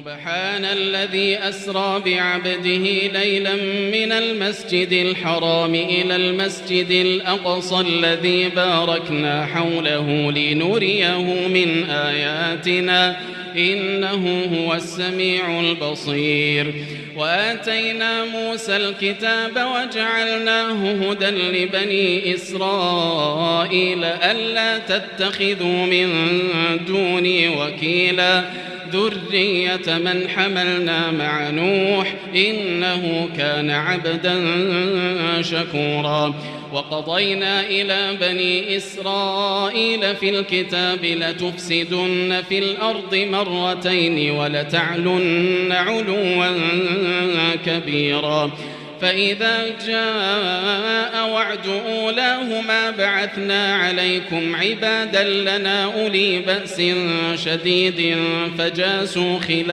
سبحان الذي أسرى بعبده ليلا من المسجد الحرام إلى المسجد الأقصى الذي باركنا حوله لنريه من آياتنا إنه هو السميع البصير. وآتينا موسى الكتاب وجعلناه هدى لبني إسرائيل ألا تتخذوا من دوني وكيلا ذرية من حملنا مع نوح إنه كان عبدا شكورا. وقضينا إلى بني إسرائيل في الكتاب لتفسدن في الأرض مرتين ولتعلن علوا كبيرا. فإذا جاء وعد أولاهما بعثنا عليكم عبادا لنا أولي بأس شديد فجاسوا خلال